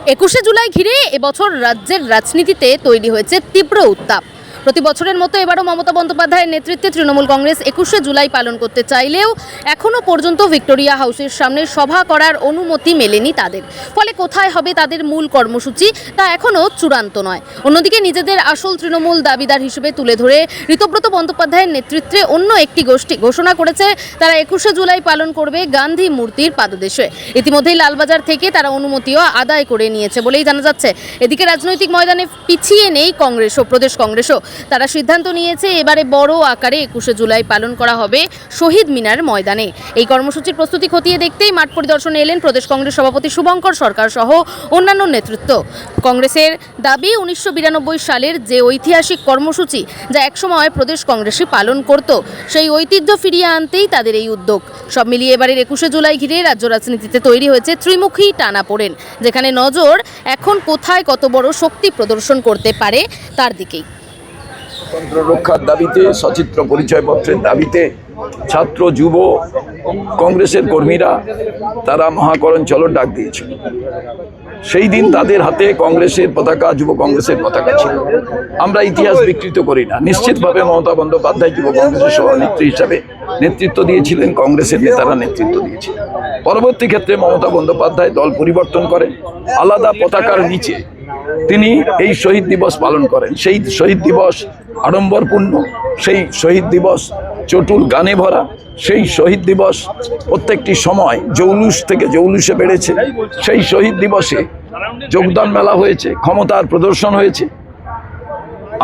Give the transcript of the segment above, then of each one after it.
21শে জুলাই ঘিরে এবছর রাজ্যের রাজনীতিতে তৈরি হয়েছে তীব্র উত্তাপ। প্রতি বছরের মতো এবারও মমতা বন্দ্যোপাধ্যায়ের নেতৃত্বে তৃণমূল কংগ্রেস 21শে জুলাই পালন করতে চাইলেও এখনও পর্যন্ত ভিক্টোরিয়া হাউসের সামনে সভা করার অনুমতি মেলেনি তাদের। ফলে কোথায় হবে তাদের মূল কর্মসূচি তা এখনও চূড়ান্ত নয়। অন্যদিকে নিজেদের আসল তৃণমূল দাবিদার হিসেবে তুলে ধরে ঋতব্রত বন্দ্যোপাধ্যায়ের নেতৃত্বে অন্য একটি গোষ্ঠী ঘোষণা করেছে তারা 21শে জুলাই পালন করবে গান্ধী মূর্তির পাদদেশে। ইতিমধ্যেই লালবাজার থেকে তারা অনুমতিও আদায় করে নিয়েছে বলেই জানা যাচ্ছে। এদিকে রাজনৈতিক ময়দানে পিছিয়ে নেই কংগ্রেসও, প্রদেশ কংগ্রেসও। তারা সিদ্ধান্ত নিয়েছে এবারে বড় আকারে 21শে জুলাই পালন করা হবে শহীদ মিনার ময়দানে। এই কর্মসূচির প্রস্তুতি খতিয়ে দেখতেই মাঠ পরিদর্শনে এলেন প্রদেশ কংগ্রেস সভাপতি শুভঙ্কর সরকার সহ অন্যান্য নেতৃত্ব। কংগ্রেসের দাবি 1992 সালের যে ঐতিহাসিক কর্মসূচি যা একসময় প্রদেশ কংগ্রেসই পালন করত, সেই ঐতিহ্য ফিরিয়ে আনতেই তাদের এই উদ্যোগ। সব মিলিয়ে এবারের 21শে জুলাই ঘিরে রাজ্য রাজনীতিতে তৈরি হয়েছে ত্রিমুখী টানাপোড়েন, যেখানে নজর এখন কোথায় কত বড় শক্তি প্রদর্শন করতে পারে তার দিকেই। গণতন্ত্র রক্ষার দাবিতে, সচিত্র পরিচয়পত্রের দাবিতে ছাত্র যুব কংগ্রেসের কর্মীরা তারা মহাকরণ চলোর ডাক দিয়েছিল। সেই দিন তাদের হাতে কংগ্রেসের পতাকা, যুব কংগ্রেসের পতাকা ছিল। আমরা ইতিহাস বিকৃত করি না। নিশ্চিতভাবে মমতা বন্দ্যোপাধ্যায় যুব কংগ্রেসের সভানেত্রী হিসাবে নেতৃত্ব দিয়েছিলেন, কংগ্রেসের নেতারা নেতৃত্ব দিয়েছিলেন। পরবর্তী ক্ষেত্রে মমতা বন্দ্যোপাধ্যায় দল পরিবর্তন করেন, আলাদা পতাকার নিচে তিনি এই শহীদ দিবস পালন করেন। সেই শহীদ দিবস আড়ম্বরপূর্ণ, সেই শহীদ দিবস চটুল গানে ভরা, সেই শহীদ দিবস প্রত্যেকটি সময় জৌলুস থেকে জৌলুসে বেড়েছে। সেই শহীদ দিবসে যোগদান মেলা হয়েছে, ক্ষমতার প্রদর্শন হয়েছে।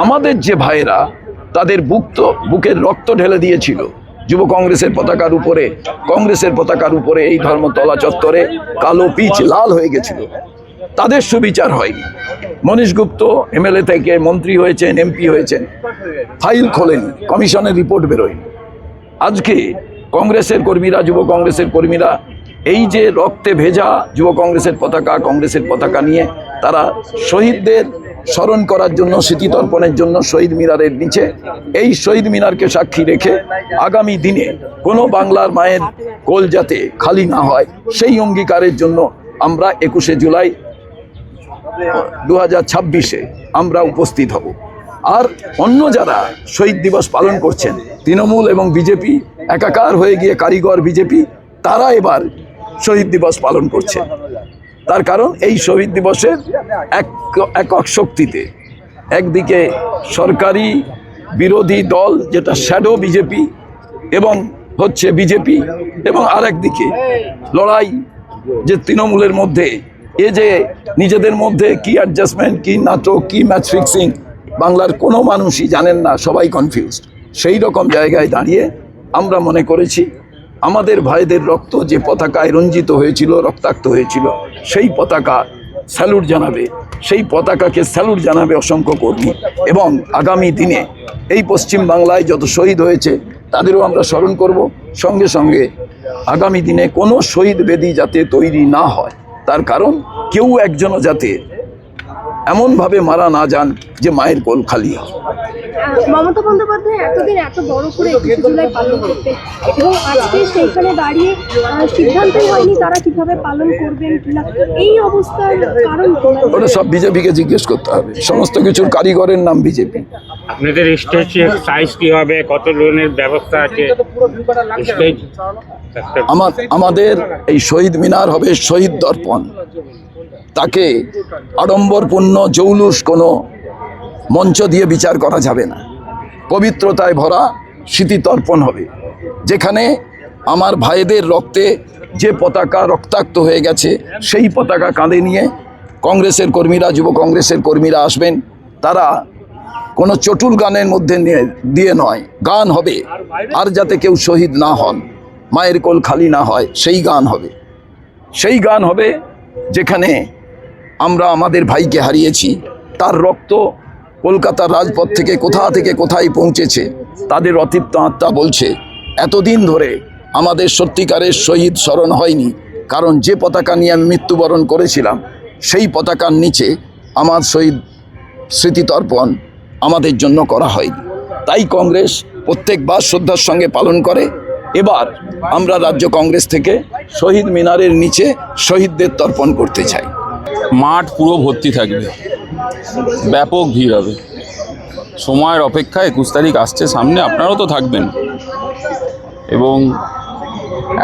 আমাদের যে ভাইয়েরা তাদের বুকের রক্ত ঢেলে দিয়েছিল যুব কংগ্রেসের পতাকার উপরে, কংগ্রেসের পতাকার উপরে এই ধর্মতলা চত্বরে কালো পিচ লাল হয়ে গেছিল, তাদের সুবিচার হয়নি। মনীশ গুপ্ত এমএলএ থেকে মন্ত্রী হয়েছেন, এমপি হয়েছেন, ফাইল খোলেনি, কমিশনের রিপোর্ট বেরোয়নি। আজকে কংগ্রেসের কর্মীরা, যুব কংগ্রেসের কর্মীরা এই যে রক্তে ভেজা যুব কংগ্রেসের পতাকা, কংগ্রেসের পতাকা নিয়ে তারা শহীদদের স্মরণ করার জন্য, স্মৃতিতর্পণের জন্য শহীদ মিনারের নিচে, এই শহীদ মিনারকে সাক্ষী রেখে আগামী দিনে কোনো বাংলার মায়ের কোল যাতে খালি না হয় সেই অঙ্গীকারের জন্য আমরা 21শে জুলাই 2026-এ আমরা উপস্থিত হব। আর অন্য যারা শহীদ দিবস পালন করছেন, তৃণমূল এবং বিজেপি একাকার হয়ে গিয়ে কারিগর বিজেপি, তারা এবার শহীদ দিবস পালন করছে। তার কারণ এই শহীদ দিবসের একক শক্তিতে একদিকে সরকারি বিরোধী দল যেটা শ্যাডো বিজেপি এবং হচ্ছে বিজেপি, এবং আরেকদিকে লড়াই যে তৃণমূলের মধ্যে, এ যে নিজেদের মধ্যে কি অ্যাডজাস্টমেন্ট, কি নাটক, কি ম্যাচ ফিক্সিং, বাংলার কোনো মানুষই জানেন না, সবাই কনফিউজড। সেই রকম জায়গায় দাঁড়িয়ে আমরা মনে করেছি আমাদের ভাইদের রক্ত যে পতাকায় রঞ্জিত হয়েছিল, রক্তাক্ত হয়েছিল, সেই পতাকা স্যালুট জানাবে, সেই পতাকাকে স্যালুট জানাবে অসংখ্য কর্মী। এবং আগামী দিনে এই পশ্চিম বাংলায় যত শহীদ হয়েছে তাদেরও আমরা স্মরণ করব। সঙ্গে সঙ্গে আগামী দিনে কোনো শহীদ বেদি যাতে তৈরি না হয়, তার কারণ কেউ একজনও যাতে এমনভাবে মারা না যান যে মায়ের কোল খালি হয়। মমতা বন্দ্যোপাধ্যায় এতদিন এত বড় করে 21শে জুলাই পালন করতে, এবং আজকে সেইখানে দাঁড়িয়ে সিদ্ধান্তই হয়নি তারা কিভাবে পালন করবেন কিনা, এই অবস্থার কারণ ওটা সব বিজেপিকে জিজ্ঞেস করতে হবে। সমস্ত কিছুর কারিগরের নাম বিজেপি। আপনাদের স্টেজ সাইজ কি হবে, কত ধরনের ব্যবস্থা আছে? আমাদের এই শহীদ মিনার হবে শহীদ দর্পণ। তাকে আড়ম্বরপূর্ণ জৌলুস কোনো মঞ্চ দিয়ে বিচার করা যাবে না। পবিত্রতায় ভরা স্মৃতিতর্পণ হবে, যেখানে আমার ভাইদের রক্তে যে পতাকা রক্তাক্ত হয়ে গেছে সেই পতাকা কাঁধে নিয়ে কংগ্রেসের কর্মীরা, যুব কংগ্রেসের কর্মীরা আসবেন। তারা কোনো চটুল গানের মধ্যে দিয়ে নয়, গান হবে। আর যাতে কেউ শহীদ না হন, মায়ের কোল খালি না হয়, সেই গান হবে। সেই গান হবে যেখানে আমরা আমাদের ভাইকে হারিয়েছি, তার রক্ত কলকাতার রাজপথ থেকে কোথায় পৌঁছেছে। তাদের অতৃপ্ত আত্মা বলছে এতদিন ধরে আমাদের সত্যিকারের শহীদ স্মরণ হয়নি, কারণ যে পতাকা নিয়ে আমি মৃত্যুবরণ করেছিলাম সেই পতাকার নিচে আমার শহীদ স্মৃতিতর্পণ আমাদের জন্য করা হয়নি। তাই কংগ্রেস প্রত্যেকবার শ্রদ্ধার সঙ্গে পালন করে। এবার আমরা রাজ্য কংগ্রেস থেকে শহীদ মিনারের নিচে শহীদদের তর্পণ করতে চাই। মাঠ পুরো ভর্তি থাকবে, ব্যাপক ভিড় হবে। সময়ের অপেক্ষা, 21 তারিখ আসছে সামনে, আপনারাও তো থাকবেন। এবং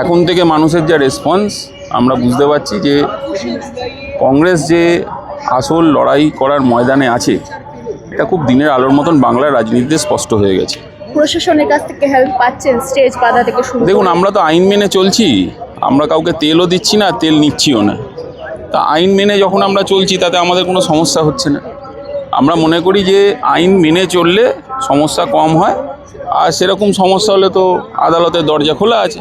এখন থেকে মানুষের যা রেসপন্স আমরা বুঝতে পারছি যে কংগ্রেস যে আসল লড়াই করার ময়দানে আছে, এটা খুব দিনের আলোর মতন বাংলার রাজনীতিতে স্পষ্ট হয়ে গেছে। প্রশাসনের কাছ থেকে হেল্প পাচ্ছেন, স্টেজ বাধা থেকে শুরু দেখুন, আমরা তো আইন মেনে চলছি, আমরা কাউকে তেলও দিচ্ছি না, তেল নিচ্ছিও না। তা আইন মেনে যখন আমরা চলছি তাতে আমাদের কোনো সমস্যা হচ্ছে না। আমরা মনে করি যে আইন মেনে চললে সমস্যা কম হয়, আর সেরকম সমস্যা হলে তো আদালতের দরজা খোলা আছে।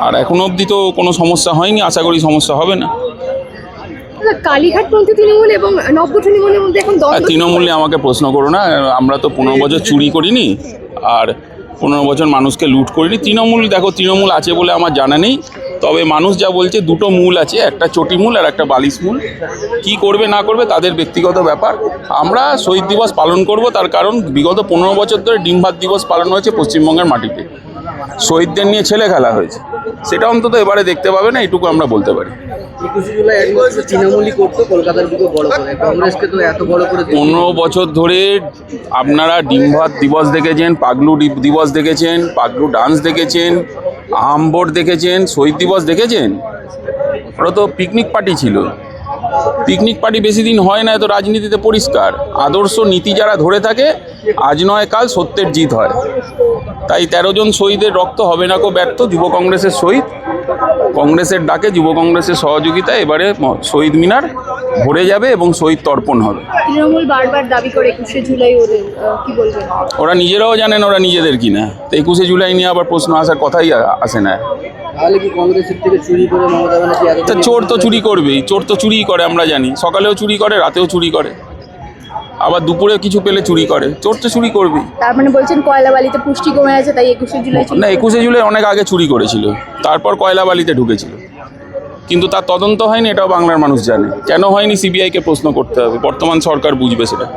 আর এখনো অবধি তো কোনো সমস্যা হয়নি, আশা করি সমস্যা হবে না। কালীঘাটপন্থী তৃণমূল এবং নব্য তৃণমূলের মধ্যে এখন আর দ্বন্দ্ব। তৃণমূলে আমাকে প্রশ্ন করো না, আমরা তো 15 বছর চুরি করিনি, আর 15 বছর মানুষকে লুট করিনি। তৃণমূল, দেখো, তৃণমূল আছে বলে আমার জানা নেই, তবে মানুষ যা বলছে দুটো মূল আছে, একটা চটি মূল আর একটা বালিশ মূল। কী করবে না করবে তাদের ব্যক্তিগত ব্যাপার। আমরা শহীদ দিবস পালন করব, তার কারণ বিগত 15 বছর ধরে ডিম ভাত দিবস পালন হয়েছে পশ্চিমবঙ্গের মাটিতে, শহীদদের নিয়ে ছেলে খেলা হয়েছে, সেটা অন্তত এবারে দেখতে পাবে না, এইটুকু আমরা বলতে পারি। 21 জুলাই একমাত্র তৃণমূলই করতো কলকাতার বুকে বড় করে, কংগ্রেসকে তো এত বড় করে 15 বছর ধরে আপনারা ডিম ভাত দিবস দেখেছেন, পাগলু দিবস দেখেছেন, পাগলু ডান্স দেখেছেন, আহম্বোট দেখেছেন, শহীদ দিবস দেখেছেন। ওরা তো পিকনিক পার্টি ছিল। পিকনিক পার্টি বেশি দিন হয় না, এত রাজনীতিতে পরিষ্কার। আদর্শ নীতি যারা ধরে থাকে, আজ নয় কাল সত্যের জিত হয়। তাই 13 জন শহীদের রক্ত হবে না কো ব্যর্থ। যুব কংগ্রেসের শহীদ, কংগ্রেসের ডাকে, যুব কংগ্রেসের সহযোগিতায় এবারে শহীদ মিনার ভরে যাবে এবং শহীদ তর্পণ হবে। তৃণমূল বারবার দাবি করে 21শে জুলাই ওদের, কি বলবেন? ওরা নিজেরাও জানেন ওরা নিজেদের কিনা। তো 21শে জুলাই নিয়ে আবার প্রশ্ন আসার কথাই আসে না। তাহলে কি কংগ্রেসের থেকে চুরি করে মমতা ব্যানার্জি তা চোর তো চুরি করবেই, চোর তো চুরিই করে, আমরা জানি। সকালেও চুরি করে, রাতেও চুরি করে, আবার দুপুরে কিছু পেলে চুরি করে। চোর তো চুরি করবেই। তার মানে বলছেন কয়লাবালিতে পুষ্টি কমে আছে, তাই 21শে জুলাই না, 21শে জুলাই অনেক আগে চুরি করেছিল, তারপর কয়লাবালিতে ঢুকেছিল, কিন্তু তার তদন্ত হয়নি, এটাও বাংলার মানুষ জানে। কেন হয়নি সিবিআইকে প্রশ্ন করতে হবে, বর্তমান সরকার বুঝবে সেটা।